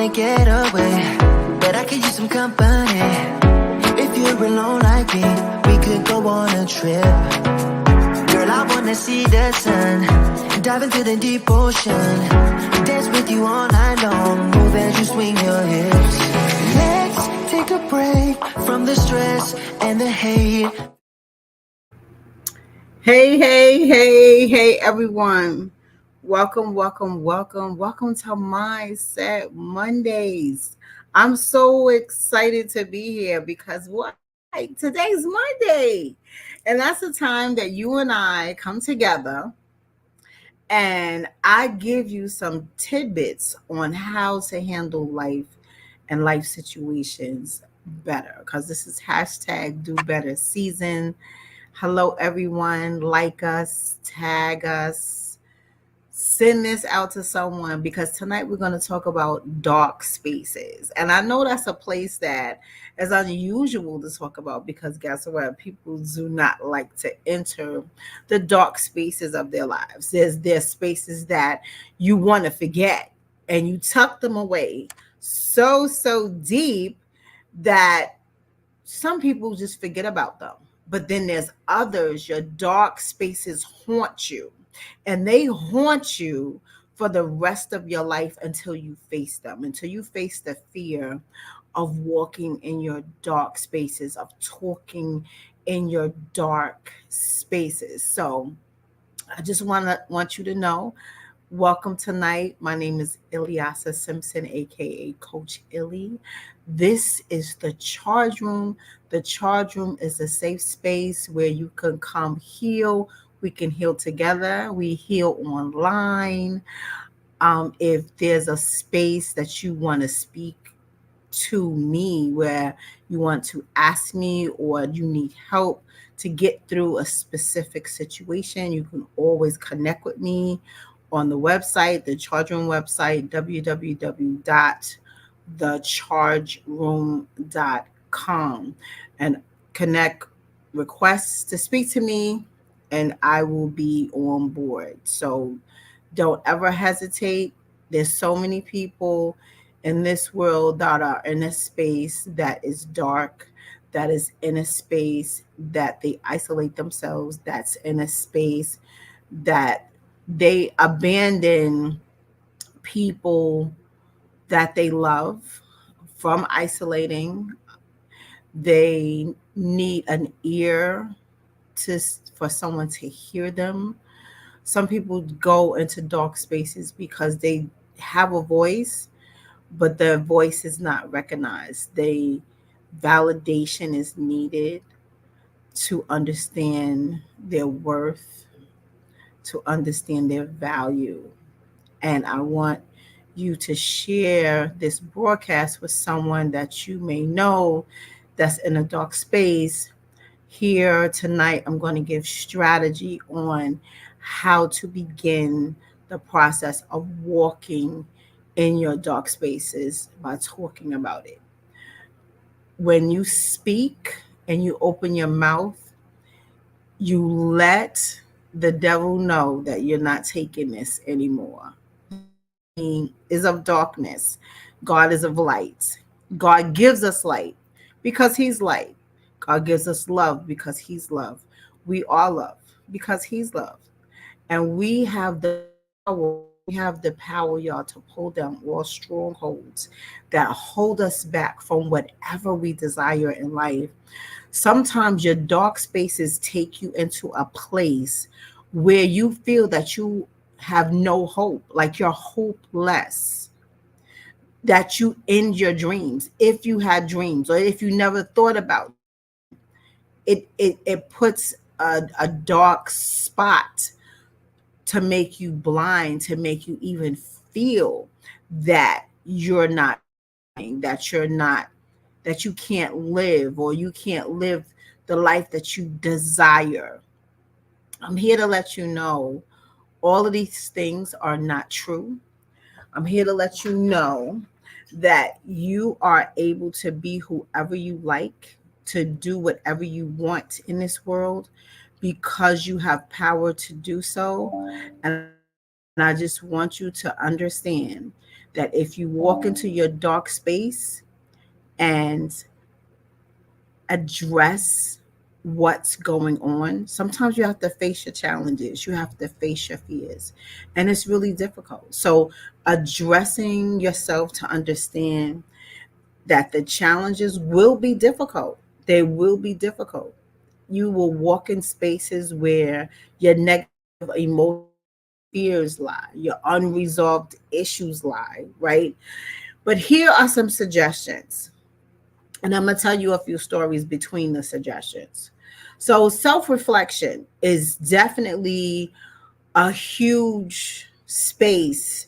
wanna get away, but I could use some company. If you're alone like me, we could go on a trip. Girl, I wanna see the sun, dive into the deep ocean, dance with you all night long, move as you swing your hips. Let's take a break from the stress and the hate. Hey, everyone. Welcome to Mindset Mondays. I'm so excited to be here because what? Today's Monday. And that's the time that you and I come together and I give you some tidbits on how to handle life and life situations better because this is hashtag do better season. Hello, everyone. Like us, tag us, send this out to someone because tonight we're going to talk about dark spaces. And I know that's a place that is unusual to talk about because guess what? People do not like to enter the dark spaces of their lives. There's spaces that you want to forget and you tuck them away so deep that some people just forget about them. But then there's others, your dark spaces haunt you, and they haunt you for the rest of your life until you face them, until you face the fear of walking in your dark spaces, of talking in your dark spaces. So I just want you to know, welcome tonight. My name is Ilyasa Simpson, aka Coach Illy. This is the Charge Room. The Charge Room is a safe space where you can come heal. We can heal together. We heal online. If there's a space that you want to speak to me, where you want to ask me or you need help to get through a specific situation, you can always connect with me on the website, the Charge Room website, www.thechargeroom.com, and connect requests to speak to me, and I will be on board. So don't ever hesitate. There's so many people in this world that are in a space that is dark, that is in a space that they isolate themselves, that's in a space that they abandon people that they love from isolating. They need an ear to for someone to hear them. Some people go into dark spaces because they have a voice, but their voice is not recognized. They validation is needed to understand their worth, to understand their value. And I want you to share this broadcast with someone that you may know that's in a dark space. Here tonight, I'm going to give strategy on how to begin the process of walking in your dark spaces by talking about it. When you speak and you open your mouth, you let the devil know that you're not taking this anymore. Is of darkness. God is of light. God gives us light because he's light. God gives us love because he's love. We are love because he's love. And we have the power, y'all, to pull down all strongholds that hold us back from whatever we desire in life. Sometimes your dark spaces take you into a place where you feel that you have no hope, like you're hopeless, that you end your dreams. If you had dreams or if you never thought about it puts a dark spot to make you blind, to make you even feel that you're not, that you're not, that you can't live, or you can't live the life that you desire. I'm here to let you know all of these things are not true. I'm here to let you know that you are able to be whoever you like, to do whatever you want in this world because you have power to do so. And And I just want you to understand that if you walk into your dark space and address what's going on, sometimes you have to face your challenges, you have to face your fears, and it's really difficult. So, addressing yourself to understand that the challenges will be difficult. They will be difficult. You will walk in spaces where your negative emotions, your fears lie, your unresolved issues lie, right? But here are some suggestions. And I'm going to tell you a few stories between the suggestions. So, self reflection is definitely a huge space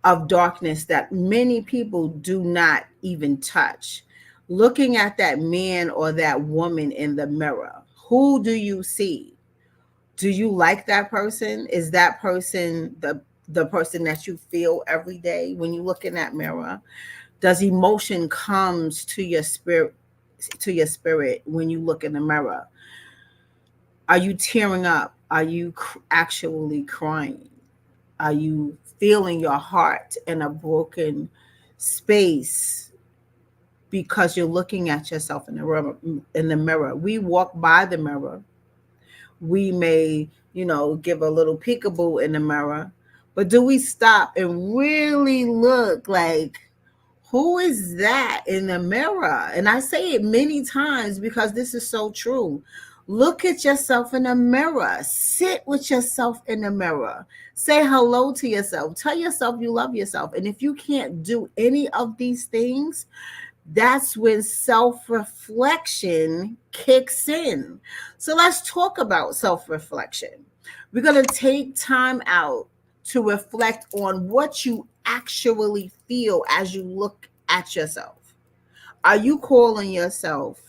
of darkness that many people do not even touch. Looking at that man or that woman in the mirror, who do you see? Do you like that person? Is that person the person that you feel every day when you look in that mirror? Does emotion comes to your spirit when you look in the mirror? Are you tearing up? Are you actually crying? Are you feeling your heart in a broken space because you're looking at yourself in the mirror? We walk by the mirror. We may, give a little peekaboo in the mirror, but do we stop and really look like, who is that in the mirror? And I say it many times because this is so true. Look at yourself in the mirror. Sit with yourself in the mirror. Say hello to yourself. Tell yourself you love yourself. And if you can't do any of these things, that's when self reflection kicks in. So let's talk about self reflection. We're going to take time out to reflect on what you actually feel as you look at yourself. Are you calling yourself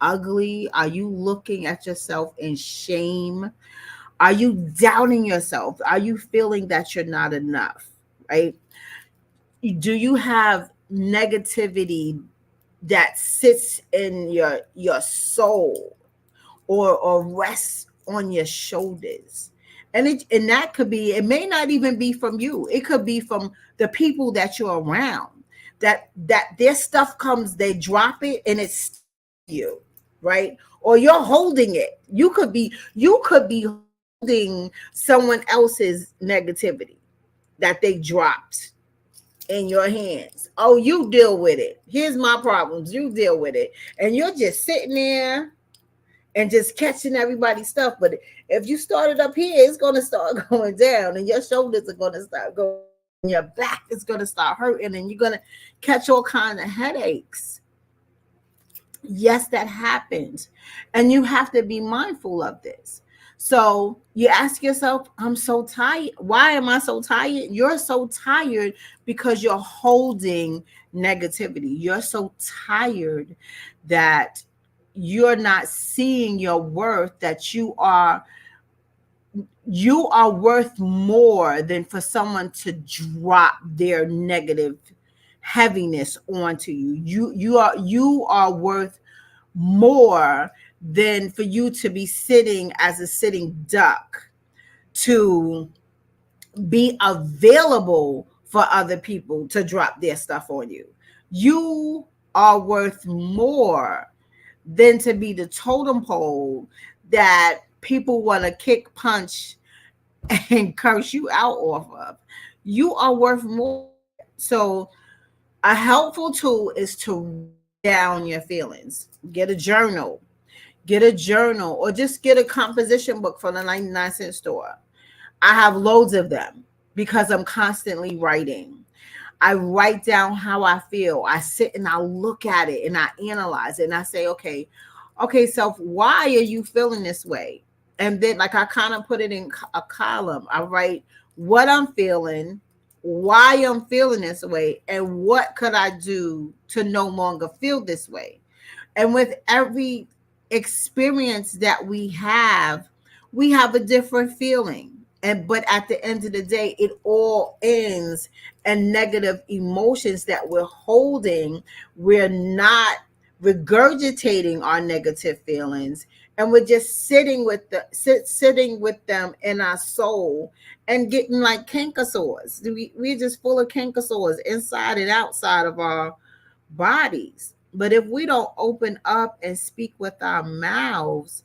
ugly? Are you looking at yourself in shame? Are you doubting yourself? Are you feeling that you're not enough? Right? Do you have negativity that sits in your soul or rests on your shoulders? And that could be, it may not even be from you, it could be from the people that you're around, that their stuff comes, they drop it and it's you, right? Or you're holding it. You could be holding someone else's negativity that they dropped in your hands. Oh, you deal with it. Here's my problems. You deal with it. And you're just sitting there and just catching everybody's stuff. But if you started up here, it's going to start going down, and your shoulders are going to start going down, and your back is going to start hurting, and you're going to catch all kinds of headaches. Yes, that happens. And you have to be mindful of this. So you ask yourself, I'm so tired. Why am I so tired? You're so tired because you're holding negativity. You're so tired that you're not seeing your worth, that you are worth more than for someone to drop their negative heaviness onto you. You are worth more than for you to be sitting as a sitting duck, to be available for other people to drop their stuff on you. You are worth more than to be the totem pole that people want to kick, punch, and curse you out off of. You are worth more than that. So, a helpful tool is to write down your feelings. Get a journal, or just get a composition book from the 99-cent store. I have loads of them because I'm constantly writing. I write down how I feel. I sit and I look at it and I analyze it and I say, okay, self, why are you feeling this way? And then, like, I kind of put it in a column. I write what I'm feeling, why I'm feeling this way, and what could I do to no longer feel this way. And with every experience that we have a different feeling. And but at the end of the day, it all ends in negative emotions that we're holding. We're not regurgitating our negative feelings, and we're just sitting with them in our soul and getting like canker sores. We're just full of canker sores inside and outside of our bodies. But if we don't open up and speak with our mouths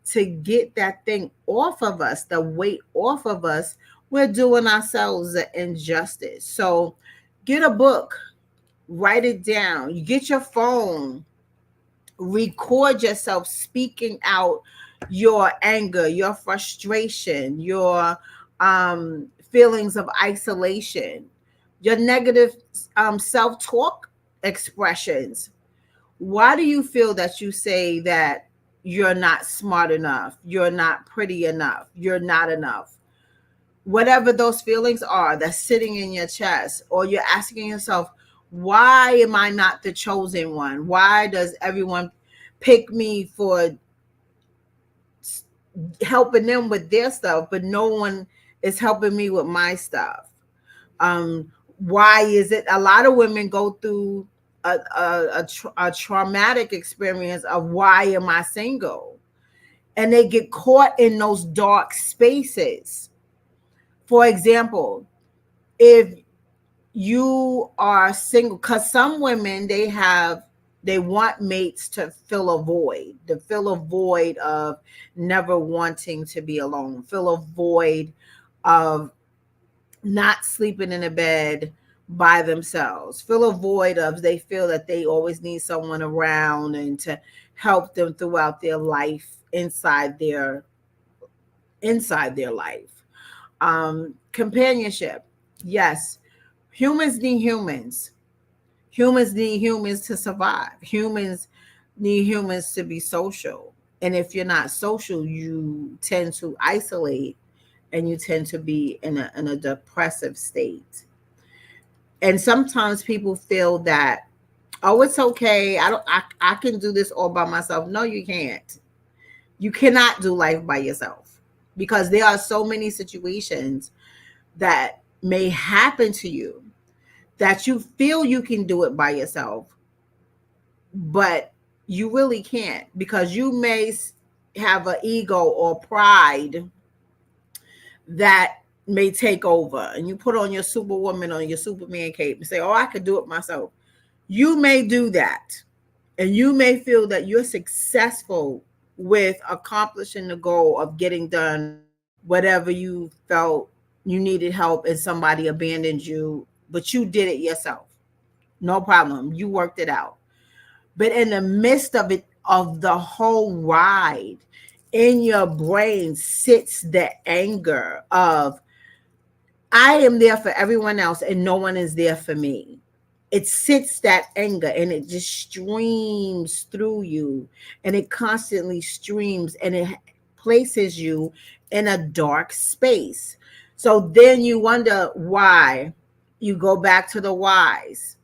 to get that thing off of us, the weight off of us, we're doing ourselves an injustice. So get a book, write it down. You get your phone, record yourself speaking out your anger, your frustration, your feelings of isolation, your negative self-talk expressions. Why do you feel that you say that you're not smart enough, you're not pretty enough, you're not enough? Whatever those feelings are that's sitting in your chest, or you're asking yourself, why am I not the chosen one? Why does everyone pick me for helping them with their stuff, but no one is helping me with my stuff? Why is it a lot of women go through a traumatic experience of why am I single? And they get caught in those dark spaces. For example, if you are single, because some women they want mates to fill a void, to fill a void of never wanting to be alone, fill a void of not sleeping in a bed by themselves, fill a void of they feel that they always need someone around and to help them throughout their life, inside their life. Companionship, yes. Humans need humans. Humans need humans to survive. Humans need humans to be social. And if you're not social, you tend to isolate and you tend to be in a depressive state. And sometimes people feel that, oh, it's okay. I can do this all by myself. No, you can't. You cannot do life by yourself, because there are so many situations that may happen to you that you feel you can do it by yourself, but you really can't, because you may have an ego or pride that may take over, and you put on your superwoman or your superman cape and say, oh, I could do it myself. You may do that, and you may feel that you're successful with accomplishing the goal of getting done whatever you felt you needed help and somebody abandoned you, but you did it yourself. No problem. You worked it out. But in the midst of it, of the whole ride, in your brain sits the anger of, I am there for everyone else and no one is there for me. It sits that anger and it just streams through you, and it constantly streams, and it places you in a dark space. So then you wonder why. You go back to the whys.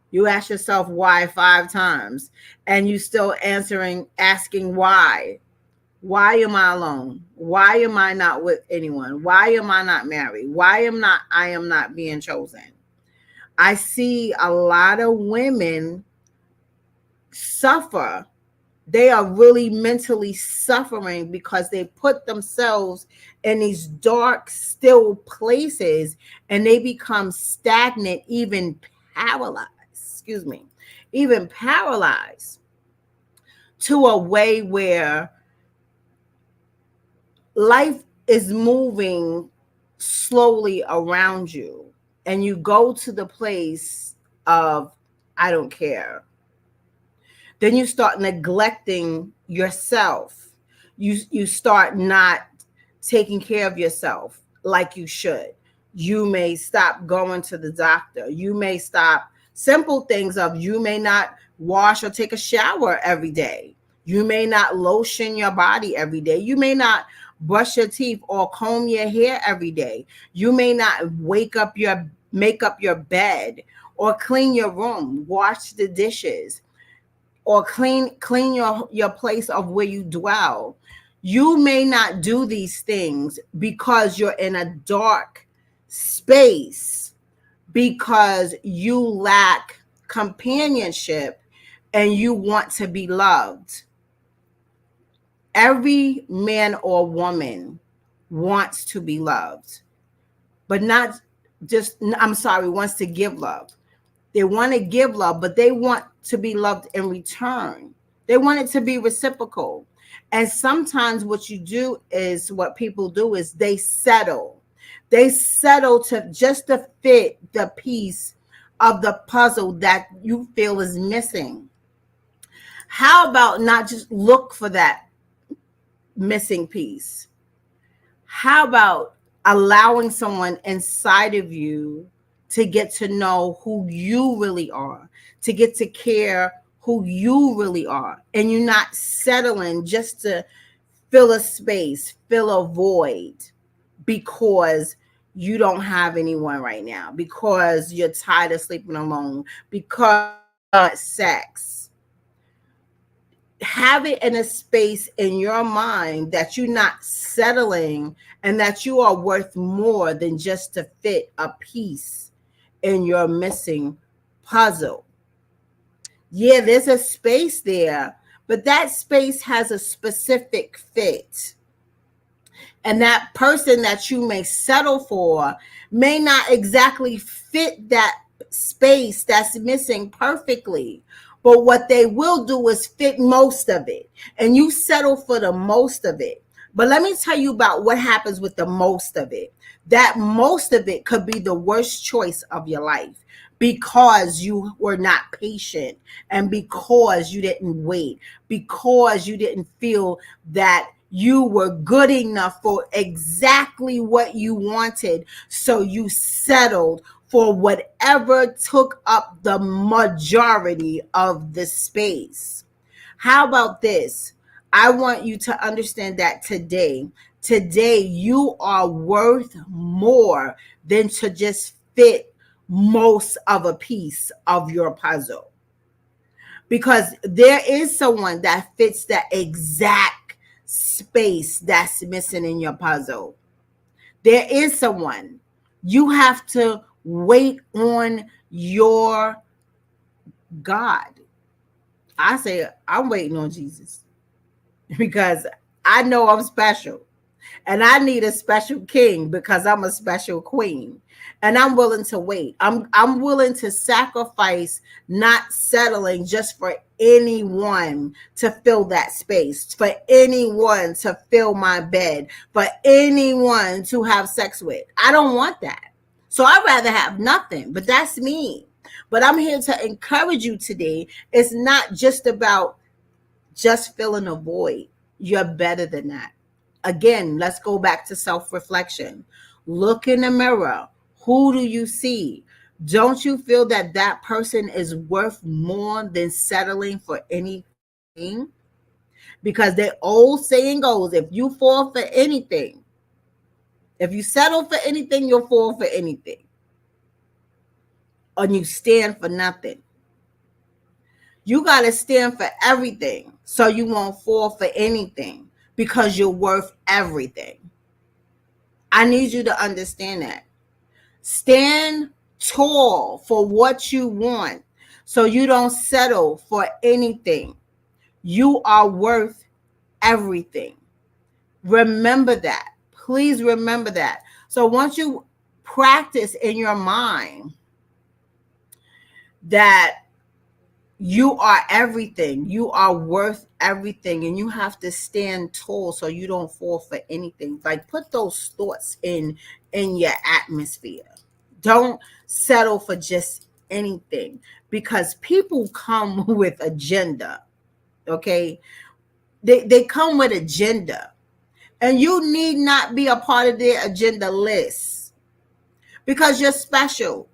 You ask yourself why 5 times, and you still asking why. Why am I alone? Why am I not with anyone? Why am I not married? I am not being chosen? I see a lot of women suffer. They are really mentally suffering because they put themselves in these dark, still places, and they become stagnant, even paralyzed. Excuse me, even paralyzed to a way where life is moving slowly around you, and you go to the place of, I don't care. Then you start neglecting yourself. You start not taking care of yourself like you should. You may stop going to the doctor. You may stop simple things of, you may not wash or take a shower every day. You may not lotion your body every day. You may not brush your teeth or comb your hair every day. You may not make up your bed or clean your room, wash the dishes, or clean your place of where you dwell. You may not do these things because you're in a dark space, because you lack companionship and you want to be loved. Every man or woman wants to be loved, but not just, I'm sorry, wants to give love. They want to give love, but they want to be loved in return. They want it to be reciprocal. And sometimes what you do is, what people do is they settle. They settle to just to fit the piece of the puzzle that you feel is missing. How about not just look for that missing piece? How about allowing someone inside of you to get to know who you really are, to get to care who you really are, and you're not settling just to fill a space, fill a void because you don't have anyone right now, because you're tired of sleeping alone, because sex. Have it in a space in your mind that you're not settling and that you are worth more than just to fit a piece in your missing puzzle. Yeah, there's a space there, but that space has a specific fit. And that person that you may settle for may not exactly fit that space that's missing perfectly. But what they will do is fit most of it. And you settle for the most of it. But let me tell you about what happens with the most of it. That most of it could be the worst choice of your life because you were not patient, and because you didn't wait, because you didn't feel that you were good enough for exactly what you wanted. So you settled for whatever took up the majority of the space. How about this? I want you to understand that today you are worth more than to just fit most of a piece of your puzzle. Because there is someone that fits the exact space that's missing in your puzzle. There is someone. You have to wait on your God. I say, I'm waiting on Jesus because I know I'm special. And I need a special king because I'm a special queen. And I'm willing to wait. I'm willing to sacrifice not settling just for anyone to fill that space, for anyone to fill my bed, for anyone to have sex with. I don't want that. So I'd rather have nothing, but that's me. But I'm here to encourage you today. It's not just about just filling a void. You're better than that. Again, let's go back to self-reflection. Look in the mirror. Who do you see? Don't you feel that that person is worth more than settling for anything? Because the old saying goes, if you fall for anything, if you settle for anything, you'll fall for anything. And you stand for nothing. You got to stand for everything so you won't fall for anything, because you're worth everything. I need you to understand that. Stand tall for what you want so you don't settle for anything. You are worth everything. Remember that. Please remember that. So once you practice in your mind that you are everything, you are worth everything, and you have to stand tall so you don't fall for anything. Like, put those thoughts in your atmosphere. Don't settle for just anything, because people come with agenda. Okay, they come with agenda, and you need not be a part of their agenda list, because you're special.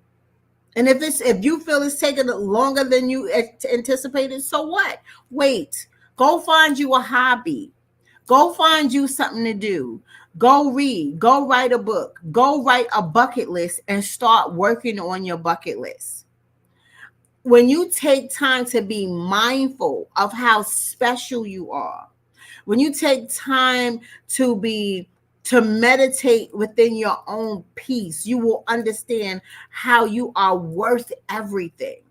And if you feel it's taking longer than you anticipated, so what? Wait. Go find you a hobby. Go find you something to do. Go read. Go write a book. Go write a bucket list and start working on your bucket list. When you take time to be mindful of how special you are, when you take time to meditate within your own peace, you will understand how you are worth everything.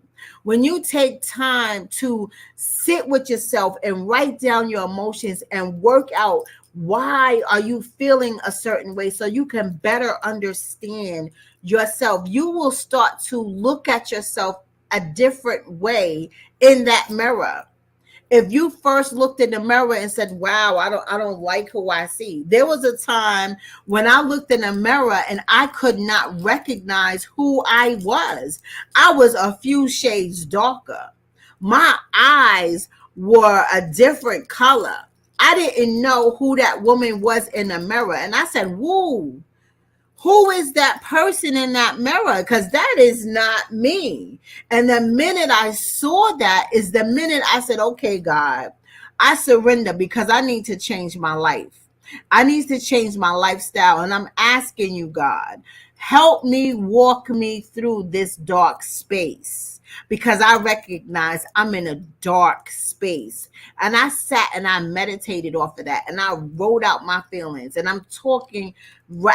When you take time to sit with yourself and write down your emotions and work out why are you feeling a certain way so you can better understand yourself, you will start to look at yourself a different way in that mirror. If you first looked in the mirror and said, wow, I don't like who I see. There was a time when I looked in the mirror and I could not recognize who I was. I was a few shades darker. My eyes were a different color. I didn't know who that woman was in the mirror. And I said, whoa, who is that person in that mirror? Because that is not me. And the minute I saw that is the minute I said, okay, God, I surrender because I need to change my life. I need to change my lifestyle. And I'm asking you, God, help me walk me through this dark space because I recognize I'm in a dark space. And I sat and I meditated off of that and I wrote out my feelings and I'm talking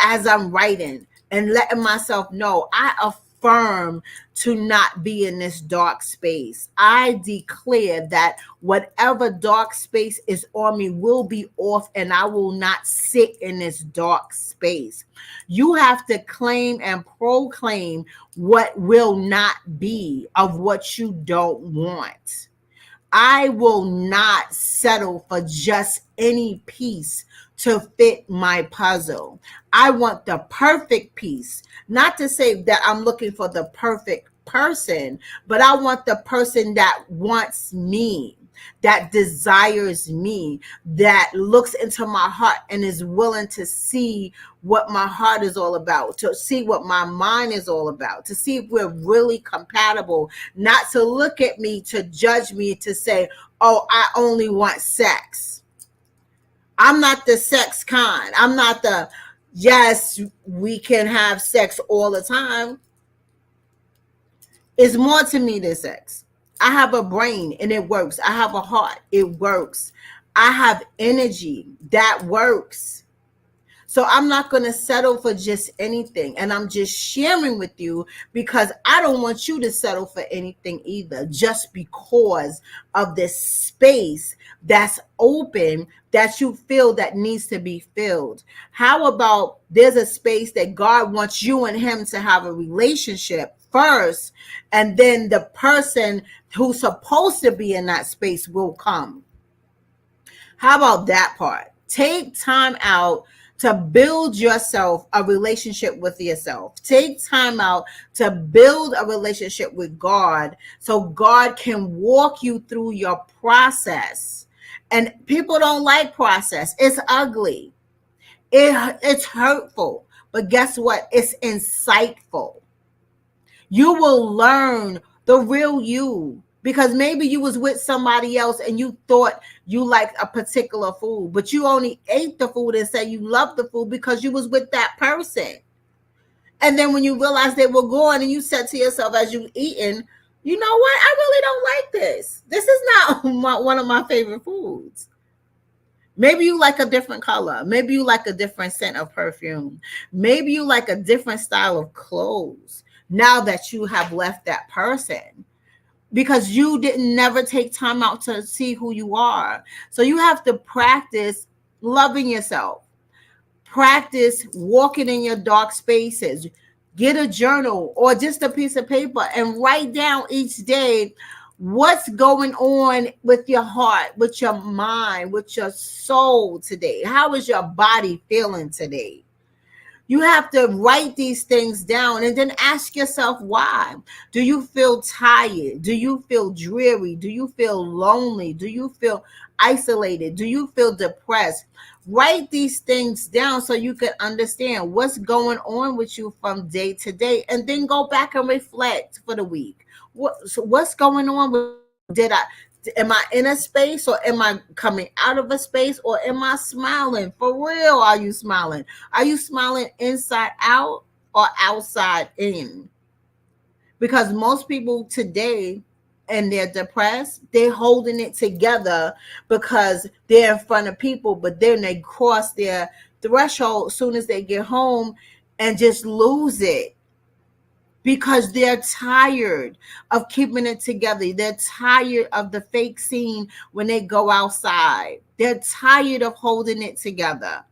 as I'm writing and letting myself know I affirm to not be in this dark space. I declare that whatever dark space is on me will be off and I will not sit in this dark space. You have to claim and proclaim what will not be of what you don't want. I will not settle for just any piece to fit my puzzle. I want the perfect piece. Not to say that I'm looking for the perfect person, but I want the person that wants me, that desires me, that looks into my heart and is willing to see what my heart is all about, to see what my mind is all about, to see if we're really compatible, not to look at me, to judge me, to say, oh, I only want sex. I'm not the sex kind. I'm not the, yes, we can have sex all the time. It's more to me than sex. I have a brain and it works. I have a heart. It works. I have energy that works. So I'm not going to settle for just anything. And I'm just sharing with you because I don't want you to settle for anything either, just because of this space that's open that you feel that needs to be filled. How about there's a space that God wants you and him to have a relationship first, and then the person who's supposed to be in that space will come. How about that part? Take time out to build yourself a relationship with yourself. Take time out to build a relationship with God so God can walk you through your process. And people don't like process. It's ugly. It's hurtful. But guess what? It's insightful. You will learn the real you because maybe you was with somebody else and you thought you liked a particular food, but you only ate the food and said you loved the food because you was with that person. And then when you realized they were gone and you said to yourself as you eating, you know what? I really don't like this. This is not one of my favorite foods. Maybe you like a different color. Maybe you like a different scent of perfume. Maybe you like a different style of clothes now that you have left that person because you didn't never take time out to see who you are. So you have to practice loving yourself. Practice walking in your dark spaces. Get a journal or just a piece of paper and write down each day what's going on with your heart, with your mind, with your soul today. How is your body feeling today? You have to write these things down and then ask yourself why. Do you feel tired? Do you feel dreary? Do you feel lonely? Do you feel isolated? Do you feel depressed? Write these things down so you can understand what's going on with you from day to day, and then go back and reflect for the week. What's going on with, did I, am I in a space or am I coming out of a space, or am I smiling? For real, are you smiling? Are you smiling inside out or outside in? Because most people today, and they're depressed, they're holding it together because they're in front of people, but then they cross their threshold as soon as they get home and just lose it. because they're tired of keeping it together. They're tired of the fake scene when they go outside. They're tired of holding it together.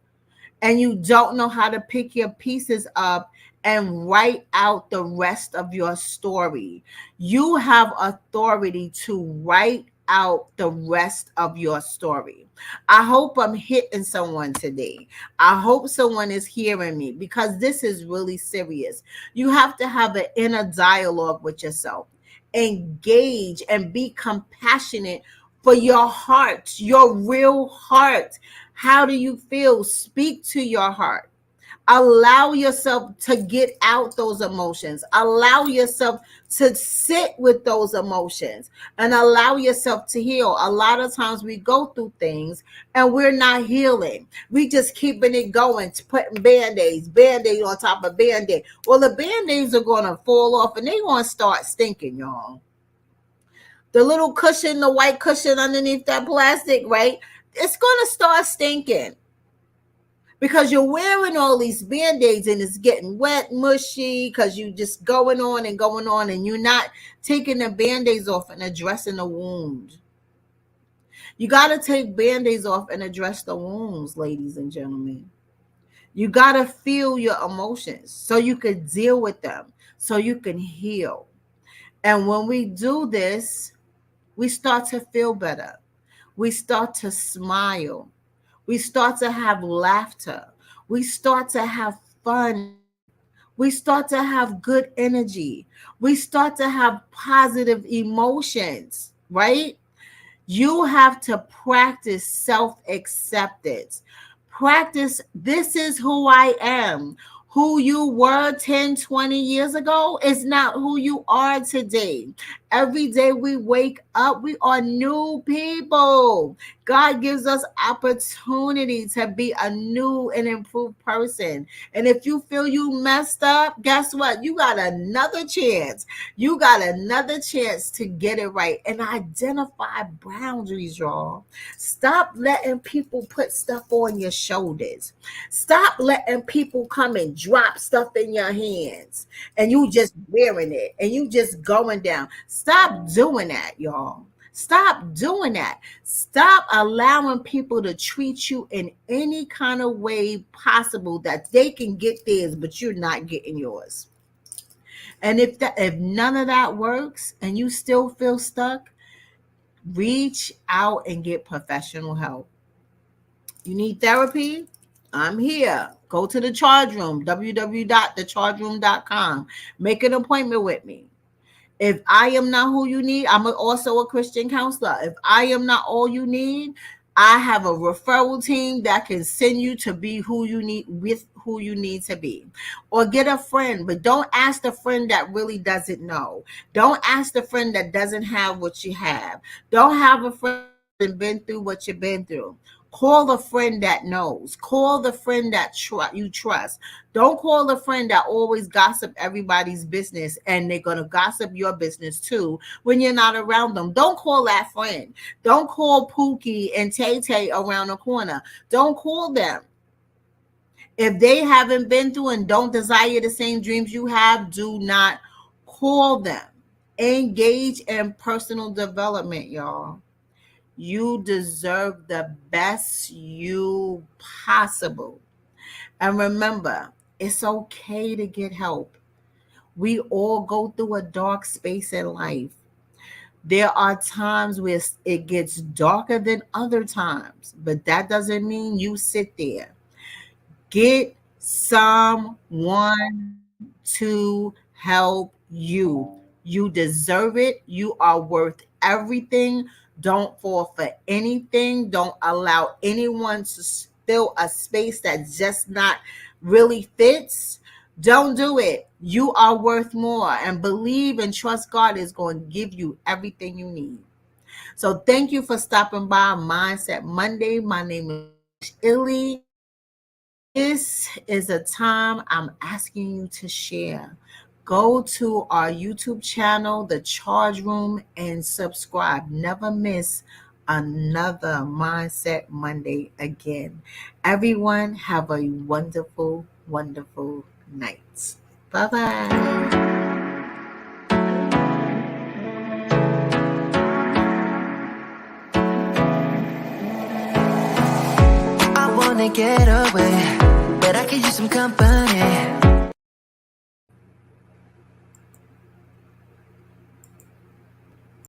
And you don't know how to pick your pieces up and write out the rest of your story. You have authority to write out the rest of your story. I hope I'm hitting someone today. I hope someone is hearing me because this is really serious. You have to have an inner dialogue with yourself. Engage and be compassionate for your heart, your real heart. How do you feel? Speak to your heart. Allow yourself to get out those emotions. Allow yourself to sit with those emotions and allow yourself to heal. A lot of times we go through things and we're not healing. We just keeping it going, putting band-aids, band-aid on top of band-aid. Well, the band-aids are going to fall off and they're going to start stinking, y'all. The little cushion, the white cushion underneath that plastic, right? It's going to start stinking because you're wearing all these band-aids and it's getting wet, mushy, because you just going on and you're not taking the band-aids off and addressing the wound. You got to take band-aids off and address the wounds, ladies and gentlemen. You got to feel your emotions so you can deal with them, so you can heal. And when we do this, we start to feel better. We start to smile. We start to have laughter. We start to have fun. We start to have good energy. We start to have positive emotions, right? You have to practice self acceptance. Practice, this is who I am. Who you were 10, 20 years ago is not who you are today. Every day we wake up, we are new people. God gives us opportunity to be a new and improved person. And if you feel you messed up, guess what? You got another chance. You got another chance to get it right and identify boundaries, y'all. Stop letting people put stuff on your shoulders. Stop letting people come and drop stuff in your hands and you just wearing it and you just going down. Stop doing that, y'all. Stop doing that. Stop allowing people to treat you in any kind of way possible that they can get theirs, but you're not getting yours. And if none of that works and you still feel stuck, reach out and get professional help. You need therapy? I'm here. Go to the charge room, www.thechargeroom.com. Make an appointment with me. If I am not who you need, I'm also a Christian counselor. If I am not all you need, I have a referral team that can send you to be who you need with who you need to be. Or get a friend, but don't ask the friend that really doesn't know. Don't ask the friend that doesn't have what you have. Don't have a friend that's been through what you've been through. Call the friend that knows. Call the friend that you trust. Don't call the friend that always gossip everybody's business and they're going to gossip your business too when you're not around them. Don't call that friend. Don't call Pookie and Tay Tay around the corner. Don't call them. If they haven't been through and don't desire the same dreams you have, do not call them. Engage in personal development, y'all. You deserve the best you possible. And remember, it's okay to get help. We all go through a dark space in life. There are times where it gets darker than other times, but that doesn't mean you sit there. Get someone to help you. You deserve it. You are worth everything. Don't fall for anything. Don't allow anyone to fill a space that just not really fits. Don't do it. You are worth more and believe and trust God is going to give you everything you need. So thank you for stopping by Mindset Monday. My name is ILLY. This is a time I'm asking you to share. Go to our YouTube channel, The Charge Room, and subscribe. Never miss another Mindset Monday again. Everyone, have a wonderful, wonderful night. Bye-bye. wanna get away, but I could use some company.